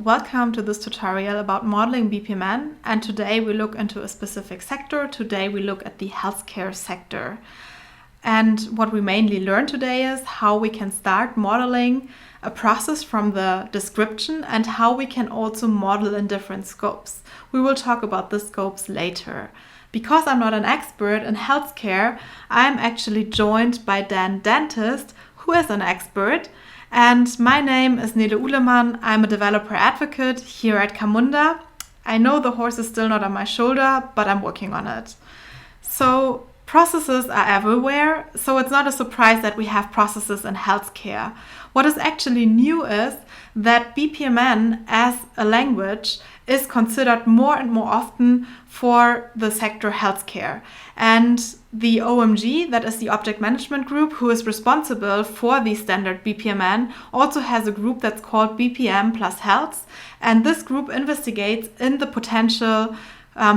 welcome to this tutorial about modeling BPMN, and today we look into a specific sector. Today we look at the healthcare sector. And what we mainly learn today is how we can start modeling a process from the description and how we can also model in different scopes. We will talk about the scopes later. Because I'm not an expert in healthcare, I'm actually joined by Dan Dentist, who is an expert. And my name is Nele Uhlemann. I'm a developer advocate here at Camunda. I know the horse is still not on my shoulder, but I'm working on it. So processes are everywhere, so it's not a surprise that we have processes in healthcare. What is actually new is that BPMN as a language is considered more and more often for the sector healthcare. And the OMG, that is the Object Management Group, who is responsible for the standard BPMN, also has a group that's called BPM plus Health. And this group investigates in the potential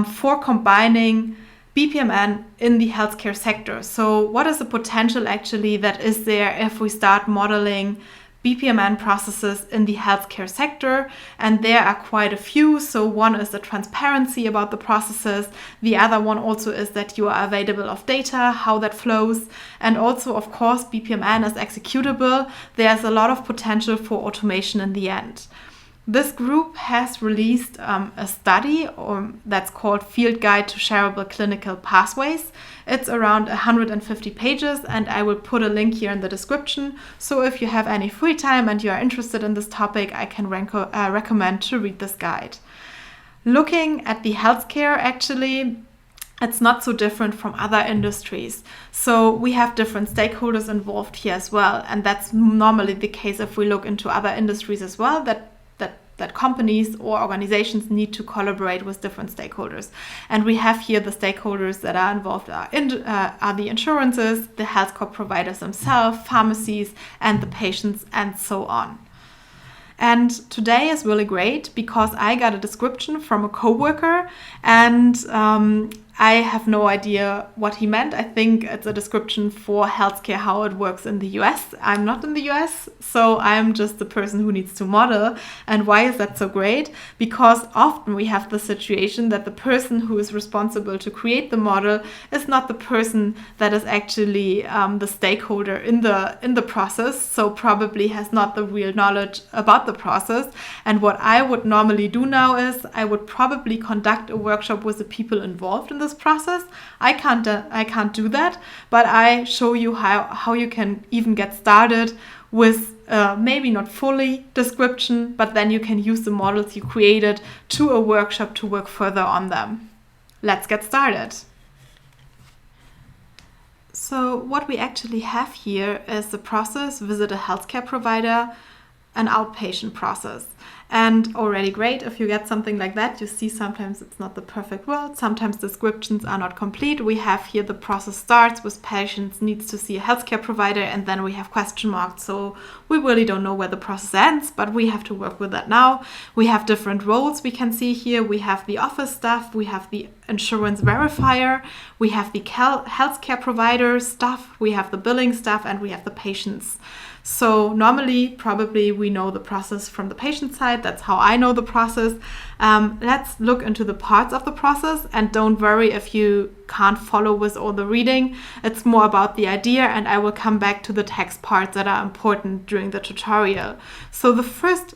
for combining BPMN in the healthcare sector. So what is the potential actually that is there if we start modeling BPMN processes in the healthcare sector? And there are quite a few. So one is the transparency about the processes. The other one also is that you are available of data, how that flows. And also, of course, BPMN is executable. There's a lot of potential for automation in the end. This group has released a study that's called Field Guide to Shareable Clinical Pathways. It's around 150 pages, and I will put a link here in the description. So if you have any free time and you are interested in this topic, I can recommend to read this guide. Looking at the healthcare, actually, it's not so different from other industries. So we have different stakeholders involved here as well. And that's normally the case if we look into other industries as well, that companies or organizations need to collaborate with different stakeholders. And we have here the stakeholders that are involved are the insurances, the healthcare providers themselves, pharmacies, and the patients, and so on. And today is really great because I got a description from a coworker, and I have no idea what he meant. I think it's a description for healthcare, how it works in the US. I'm not in the US, so I'm just the person who needs to model. And why is that so great? Because often we have the situation that the person who is responsible to create the model is not the person that is actually the stakeholder in the process, so probably has not the real knowledge about the process. And what I would normally do now is I would probably conduct a workshop with the people involved in this process. I can't do that, but I show you how you can even get started with maybe not fully description, but then you can use the models you created to a workshop to work further on them. Let's get started. So what we actually have here is the process visit a healthcare provider, an outpatient process. And already great if you get something like that. You see sometimes it's not the perfect world. Sometimes descriptions are not complete. We have here the process starts with patients needs to see a healthcare provider, and then we have question marks. So we really don't know where the process ends, but we have to work with that now. We have different roles we can see here. We have the office staff, we have the insurance verifier, we have the healthcare provider staff, we have the billing staff, and we have the patients. So normally, probably we know the process from the patient side. That's how I know the process. Let's look into the parts of the process, and don't worry if you can't follow with all the reading. It's more about the idea, and I will come back to the text parts that are important during the tutorial. So the first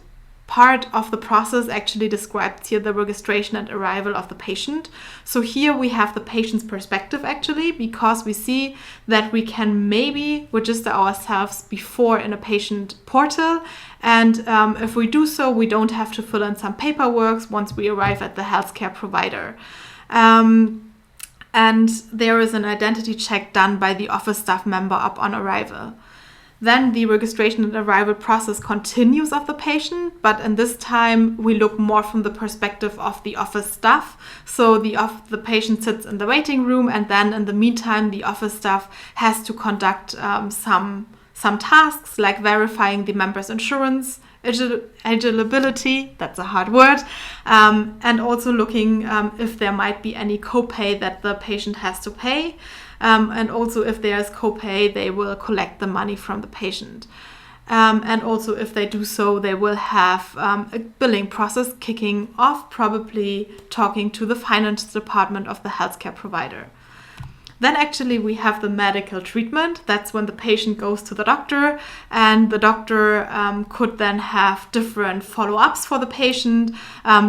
part of the process actually describes here the registration and arrival of the patient. So here we have the patient's perspective actually, because we see that we can maybe register ourselves before in a patient portal. And if we do so, we don't have to fill in some paperwork once we arrive at the healthcare provider. And there is an identity check done by the office staff member upon arrival. Then the registration and arrival process continues of the patient, but in this time we look more from the perspective of the office staff. So the patient sits in the waiting room, and then in the meantime the office staff has to conduct some tasks like verifying the member's insurance, eligibility, that's a hard word, and also looking if there might be any copay that the patient has to pay. And also if there's copay, they will collect the money from the patient. And also if they do so, they will have a billing process kicking off, probably talking to the finance department of the healthcare provider. Then actually we have the medical treatment. That's when the patient goes to the doctor, and the doctor could then have different follow-ups for the patient,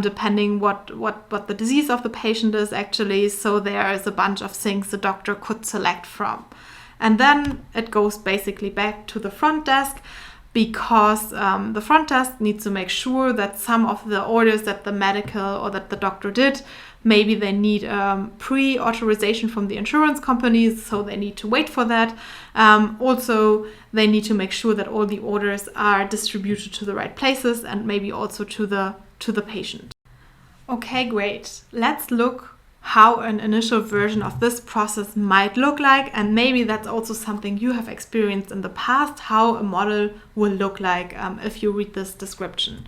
depending what the disease of the patient is actually. So there is a bunch of things the doctor could select from. And then it goes basically back to the front desk, because the front desk needs to make sure that some of the orders that the medical or that the doctor did, maybe they need pre-authorization from the insurance companies, so they need to wait for that. Also, they need to make sure that all the orders are distributed to the right places and maybe also to the patient. Okay, great. Let's look how an initial version of this process might look like, and maybe that's also something you have experienced in the past, how a model will look like if you read this description.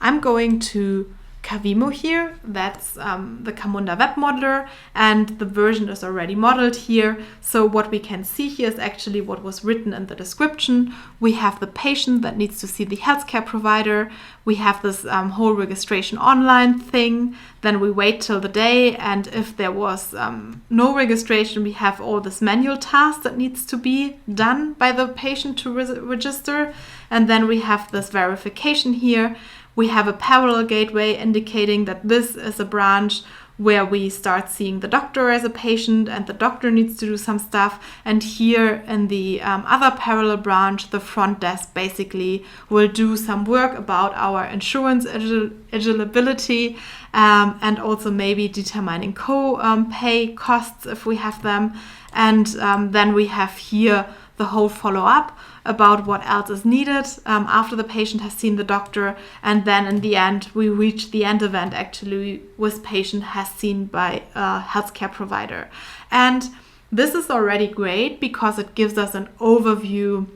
I'm going to Cavimo here, that's the Camunda web modeler, and the version is already modeled here. So what we can see here is actually what was written in the description. We have the patient that needs to see the healthcare provider. We have this whole registration online thing. Then we wait till the day, and if there was no registration, we have all this manual tasks that needs to be done by the patient to register. And then we have this verification here. We have a parallel gateway indicating that this is a branch where we start seeing the doctor as a patient, and the doctor needs to do some stuff. And here in the other parallel branch, the front desk basically will do some work about our insurance eligibility, and also maybe determining co-pay costs if we have them. And then we have here the whole follow-up about what else is needed after the patient has seen the doctor. And then in the end, we reach the end event actually with patient has seen by a healthcare provider. And this is already great because it gives us an overview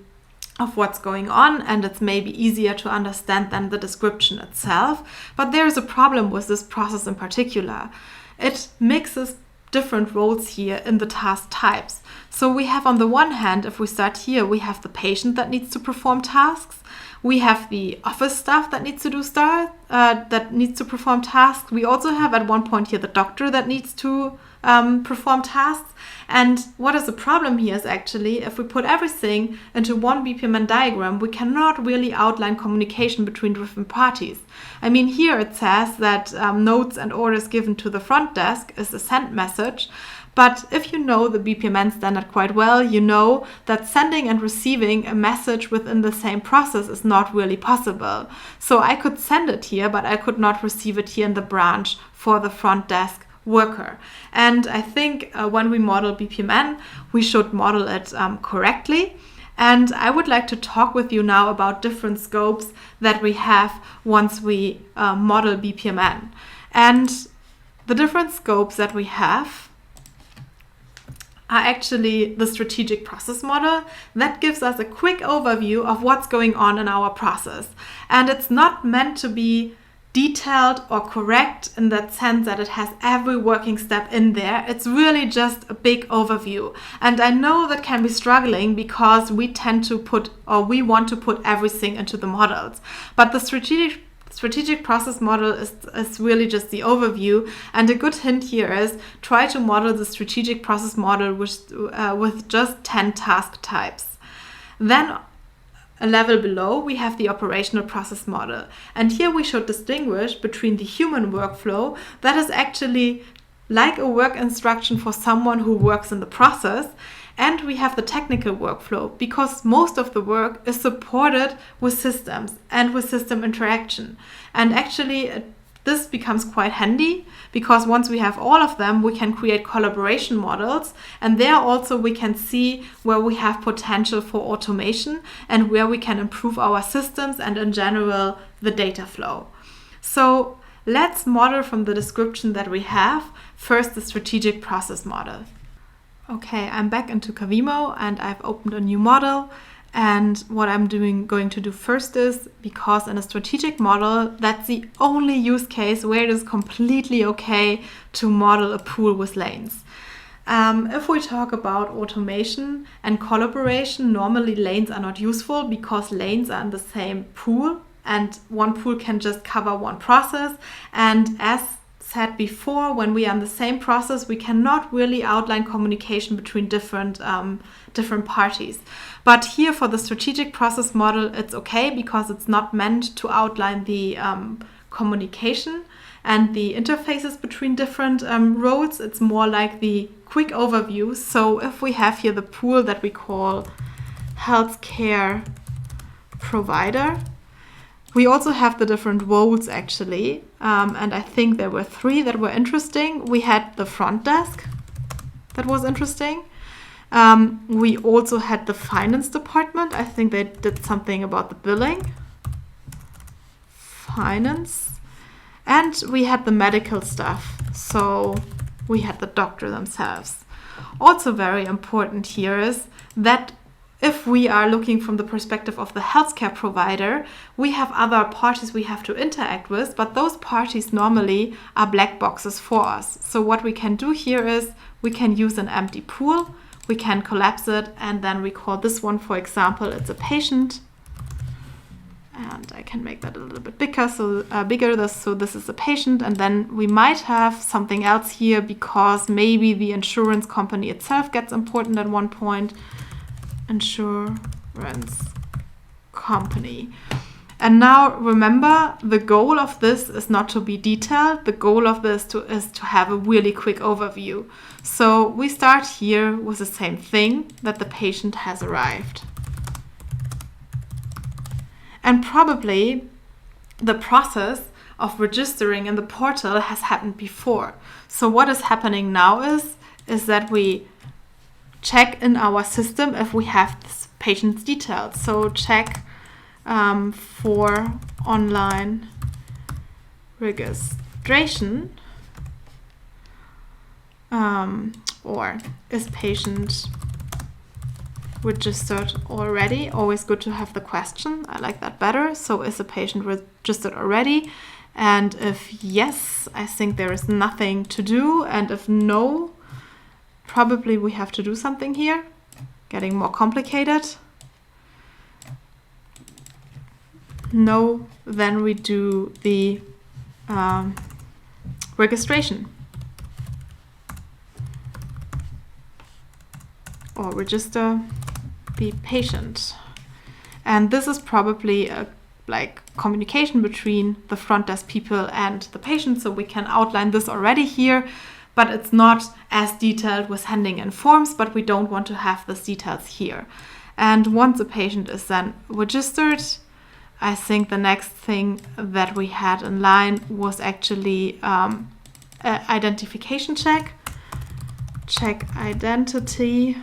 of what's going on, and it's maybe easier to understand than the description itself. But there is a problem with this process in particular. It mixes different roles here in the task types. So we have, on the one hand, if we start here, we have the patient that needs to perform tasks. We have the office staff that needs to do that needs to perform tasks. We also have at one point here the doctor that needs to perform tasks. And what is the problem here is actually, if we put everything into one BPMN diagram, we cannot really outline communication between different parties. I mean, here it says that notes and orders given to the front desk is a send message. But if you know the BPMN standard quite well, you know that sending and receiving a message within the same process is not really possible. So I could send it here, but I could not receive it here in the branch for the front desk worker. And I think when we model BPMN, we should model it correctly. And I would like to talk with you now about different scopes that we have once we model BPMN. And the different scopes that we have are actually the strategic process model that gives us a quick overview of what's going on in our process. And it's not meant to be detailed or correct in that sense that it has every working step in there. It's really just a big overview. And I know that can be struggling because we tend to we want to put everything into the models. But the strategic process model is really just the overview. And a good hint here is try to model the strategic process model with just 10 task types. Then a level below, we have the operational process model. And here we should distinguish between the human workflow that is actually like a work instruction for someone who works in the process, and we have the technical workflow, because most of the work is supported with systems and with system interaction. And actually, this becomes quite handy because once we have all of them, we can create collaboration models. And there also we can see where we have potential for automation and where we can improve our systems and in general, the data flow. So let's model from the description that we have. First, the strategic process model. Okay, I'm back into Cavimo and I've opened a new model. And what I'm going to do first is, because in a strategic model, that's the only use case where it is completely okay to model a pool with lanes. If we talk about automation and collaboration, normally lanes are not useful because lanes are in the same pool and one pool can just cover one process. And as said before, when we are in the same process, we cannot really outline communication between different parties. But here for the strategic process model, it's okay because it's not meant to outline the communication and the interfaces between different roles. It's more like the quick overview. So if we have here the pool that we call healthcare provider, we also have the different roles actually. And I think there were 3 that were interesting. We had the front desk that was interesting. We also had the finance department. I think they did something about the billing. Finance. And we had the medical stuff. So we had the doctor themselves. Also very important here is that if we are looking from the perspective of the healthcare provider, we have other parties we have to interact with, but those parties normally are black boxes for us. So what we can do here is we can use an empty pool, we can collapse it, and then we call this one, for example, it's a patient. And I can make that a little bit bigger, so this is a patient, and then we might have something else here because maybe the insurance company itself gets important at one point. Insurance company. And now remember, the goal of this is not to be detailed. The goal of this is to have a really quick overview. So we start here with the same thing, that the patient has arrived. And probably the process of registering in the portal has happened before. So what is happening now is that we check in our system if we have this patient's details. So check for online registration, or is patient registered already? Always good to have the question. I like that better. So is the patient registered already? And if yes, I think there is nothing to do. And if no, probably we have to do something here. Getting more complicated. No, then we do the registration. Or register the patient. And this is probably a communication between the front desk people and the patient, so we can outline this already here, but it's not as detailed with handing in forms, but we don't want to have these details here. And once a patient is then registered, I think the next thing that we had in line was actually identification check. Check identity.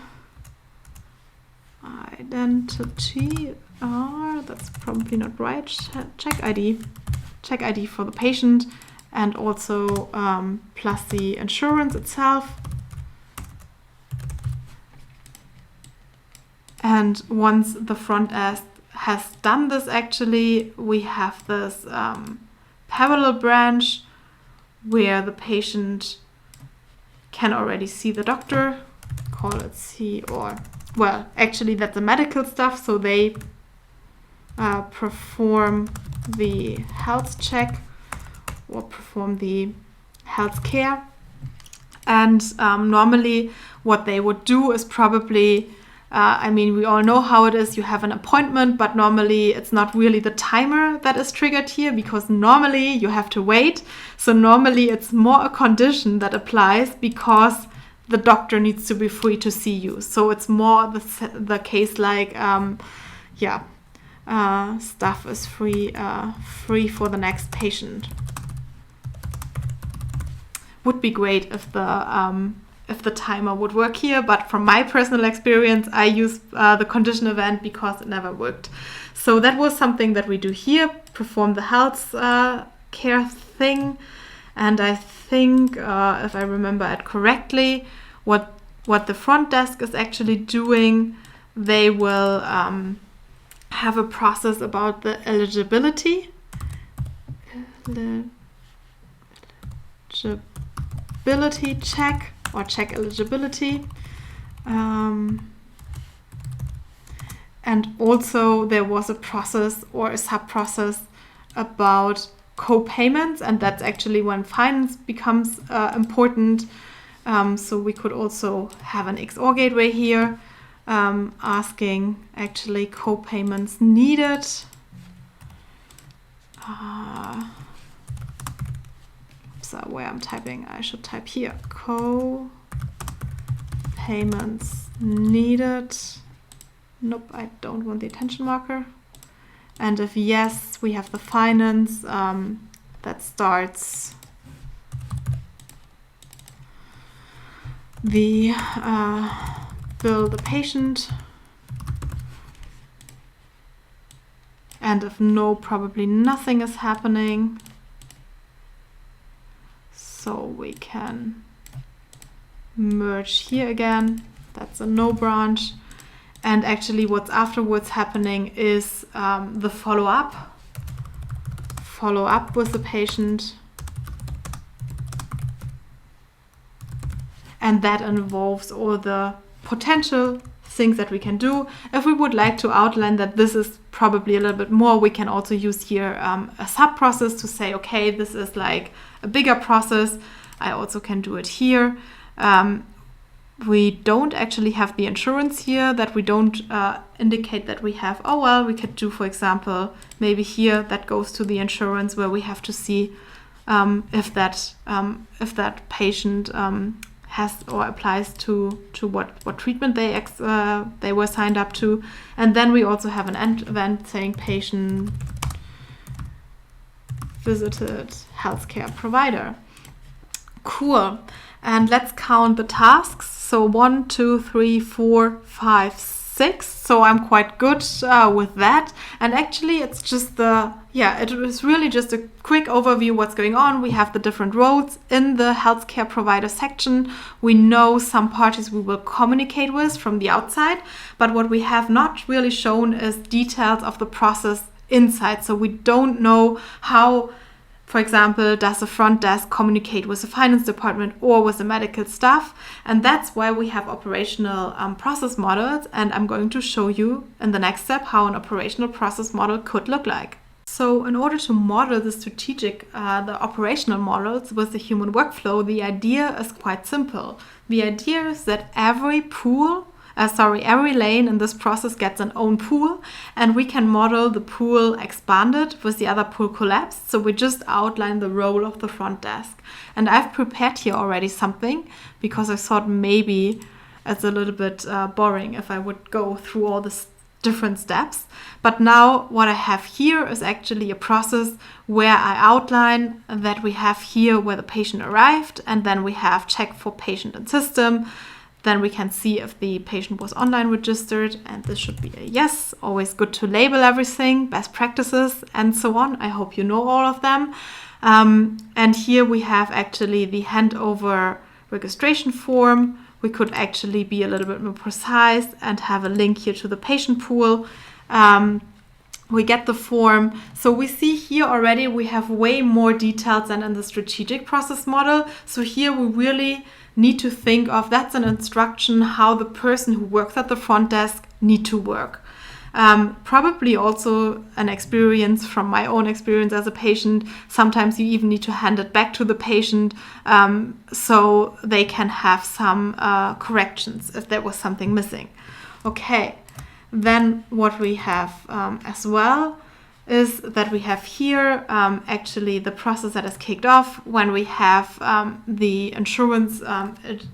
That's probably not right. Check ID for the patient, and also plus the insurance itself. And once the front desk has done this, actually, we have this parallel branch where the patient can already see the doctor. Call it C, or well, actually that's the medical stuff, so they perform the health check or perform the health care. And normally what they would do is probably, we all know how it is, you have an appointment, but normally it's not really the timer that is triggered here, because normally you have to wait. So normally it's more a condition that applies because the doctor needs to be free to see you. So it's more the case like, staff is free for the next patient. Would be great if the timer would work here, but from my personal experience, I use the condition event because it never worked. So that was something that we do here, perform the health care thing. And I think, if I remember it correctly, what the front desk is actually doing, they will have a process about the eligibility check or check eligibility. And also there was a process or a sub-process about co-payments, and that's actually when finance becomes important. So we could also have an XOR gateway here, asking actually co-payments needed. So where I'm typing, I should type here, co-payments needed. Nope, I don't want the attention marker. And if yes, we have the finance that starts the bill the patient. And if no, probably nothing is happening. So we can merge here again. That's a no branch. And actually what's afterwards happening is the follow-up with the patient. And that involves all the potential things that we can do. If we would like to outline that this is probably a little bit more, we can also use here a sub-process to say, okay, this is like a bigger process. I also can do it here. We don't actually have the insurance here, that we don't indicate that we have. Oh, well, we could do, for example, maybe here that goes to the insurance, where we have to see if that patient has or applies to what treatment they were signed up to. And then we also have an end event saying patient visited healthcare provider. Cool. And let's count the tasks. So 1, 2, 3, 4, 5, 6. So I'm quite good with that. And actually it's just it was really just a quick overview what's going on. We have the different roles in the healthcare provider section. We know some parties we will communicate with from the outside, but what we have not really shown is details of the process inside. So we don't know how, for example, does the front desk communicate with the finance department or with the medical staff? And that's why we have operational process models. And I'm going to show you in the next step how an operational process model could look like. So in order to model the operational models with the human workflow, the idea is quite simple. The idea is that every lane in this process gets an own pool, and we can model the pool expanded with the other pool collapsed. So we just outline the role of the front desk. And I've prepared here already something, because I thought maybe it's a little bit boring if I would go through all the different steps. But now what I have here is actually a process where I outline that we have here where the patient arrived, and then we have check for patient and system. Then we can see if the patient was online registered, and this should be a yes. Always good to label everything, best practices, and so on. I hope you know all of them. And here we have actually the handover registration form. We could actually be a little bit more precise and have a link here to the patient pool. We get the form. So we see here already we have way more details than in the strategic process model. So here we really need to think of, that's an instruction how the person who works at the front desk need to work. Probably also an experience from my own experience as a patient. Sometimes you even need to hand it back to the patient so they can have some corrections if there was something missing. Okay, then what we have as well is that we have here actually the process that is kicked off when we have the insurance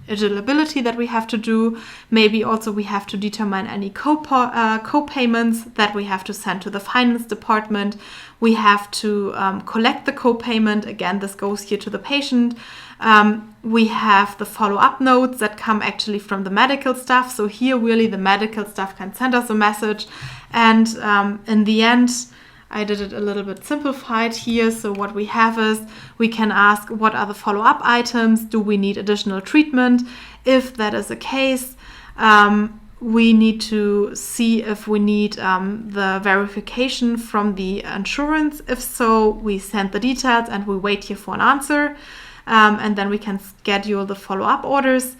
eligibility that we have to do. Maybe also we have to determine any co-payments that we have to send to the finance department. We have to collect the co-payment. Again, this goes here to the patient. We have the follow-up notes that come actually from the medical staff. So here really the medical staff can send us a message. And in the end, I did it a little bit simplified here. So what we have is we can ask, what are the follow-up items? Do we need additional treatment? If that is the case, we need to see if we need the verification from the insurance. If so, we send the details and we wait here for an answer. and then we can schedule the follow-up orders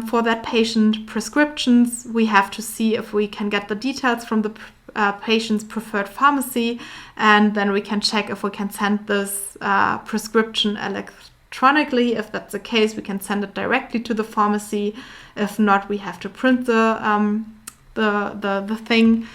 for that patient. Prescriptions, we have to see if we can get the details from the patient's preferred pharmacy, and then we can check if we can send this prescription electronically. If that's the case, we can send it directly to the pharmacy. If not, we have to print the thing.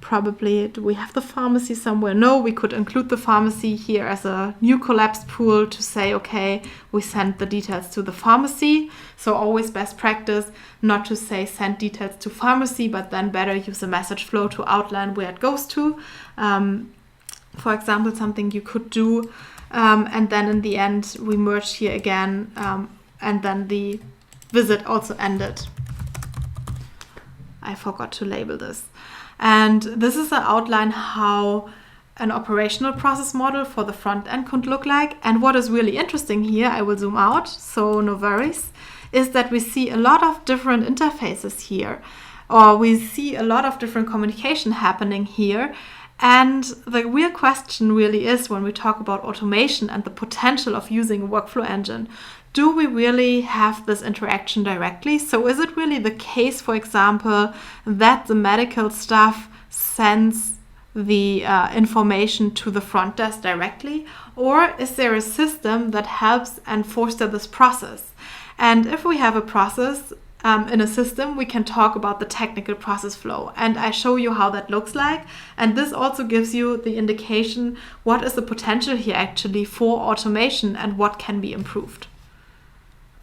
Probably, do we have the pharmacy somewhere? No, we could include the pharmacy here as a new collapsed pool to say, okay, we send the details to the pharmacy. So always best practice not to say send details to pharmacy, but then better use a message flow to outline where it goes to. For example, something you could do. And then in the end, we merge here again, and then the visit also ended. I forgot to label this. And this is an outline how an operational process model for the front end could look like. And what is really interesting here, I will zoom out, so no worries, is that we see a lot of different interfaces here, or we see a lot of different communication happening here. And the real question really is, when we talk about automation and the potential of using a workflow engine, do we really have this interaction directly? So is it really the case, for example, that the medical staff sends the information to the front desk directly? Or is there a system that helps and foster this process? And if we have a process in a system, we can talk about the technical process flow. And I show you how that looks like. And this also gives you the indication what is the potential here actually for automation and what can be improved.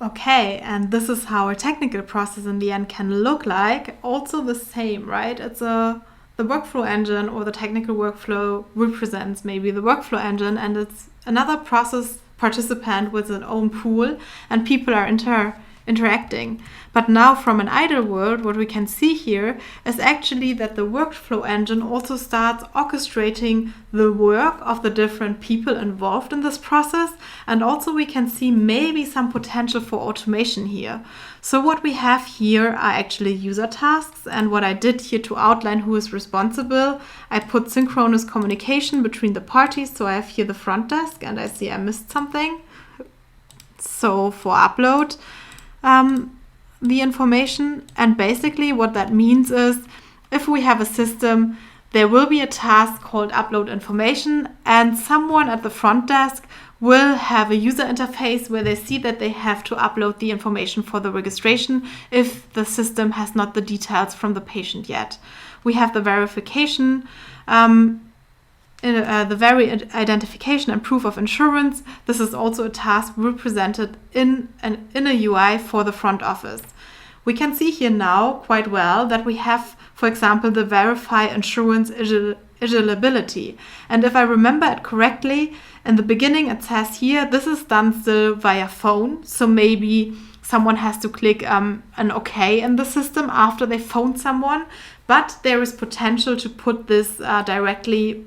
Okay, and this is how a technical process in the end can look like. Also the same, right? It's the workflow engine, or the technical workflow represents maybe the workflow engine, and it's another process participant with its own pool, and people are interacting. But now from an idle world, what we can see here is actually that the workflow engine also starts orchestrating the work of the different people involved in this process. And also we can see maybe some potential for automation here. So what we have here are actually user tasks. And what I did here to outline who is responsible, I put synchronous communication between the parties. So I have here the front desk, and I see I missed something. So for upload, the information, and basically what that means is, if we have a system, there will be a task called upload information, and someone at the front desk will have a user interface where they see that they have to upload the information for the registration if the system has not the details from the patient yet. We have the verification, the very identification and proof of insurance. This is also a task represented in a UI for the front office. We can see here now quite well that we have, for example, the verify insurance eligibility. And if I remember it correctly, in the beginning it says here, this is done still via phone. So maybe someone has to click an OK in the system after they phoned someone. But there is potential to put this directly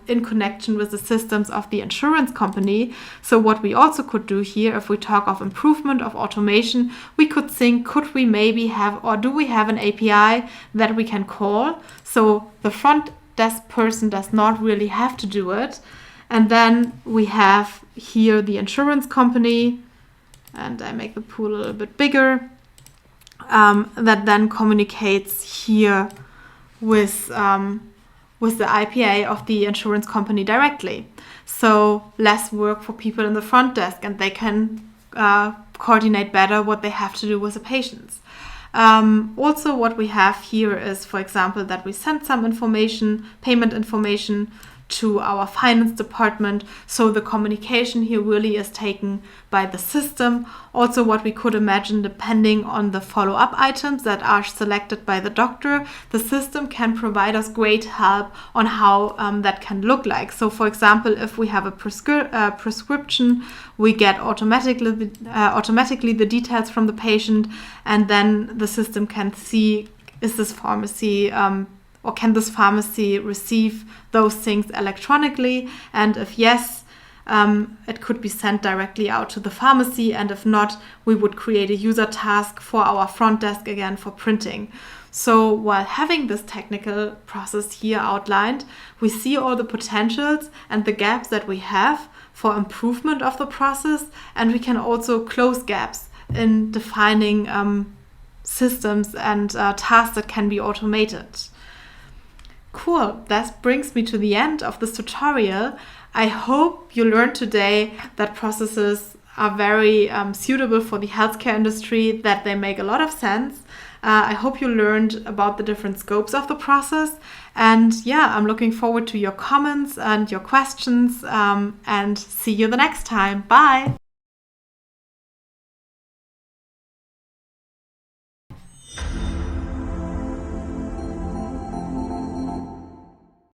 in connection with the systems of the insurance company. So what we also could do here, if we talk of improvement of automation, we could think, could we maybe have, or do we have an API that we can call? So the front desk person does not really have to do it. And then we have here the insurance company, and I make the pool a little bit bigger, that then communicates here with the IPA of the insurance company directly. So less work for people in the front desk, and they can coordinate better what they have to do with the patients. Also what we have here is, for example, that we send some information, payment information, to our finance department. So the communication here really is taken by the system. Also what we could imagine, depending on the follow-up items that are selected by the doctor, the system can provide us great help on how that can look like. So for example, if we have a prescription, we get automatically the details from the patient, and then the system can see, is this pharmacy or can this pharmacy receive those things electronically? And if yes, it could be sent directly out to the pharmacy. And if not, we would create a user task for our front desk again for printing. So while having this technical process here outlined, we see all the potentials and the gaps that we have for improvement of the process, and we can also close gaps in defining systems and tasks that can be automated. Cool, that brings me to the end of this tutorial. I hope you learned today that processes are very suitable for the healthcare industry, that they make a lot of sense. I hope you learned about the different scopes of the process. And yeah, I'm looking forward to your comments and your questions, and see you the next time. Bye!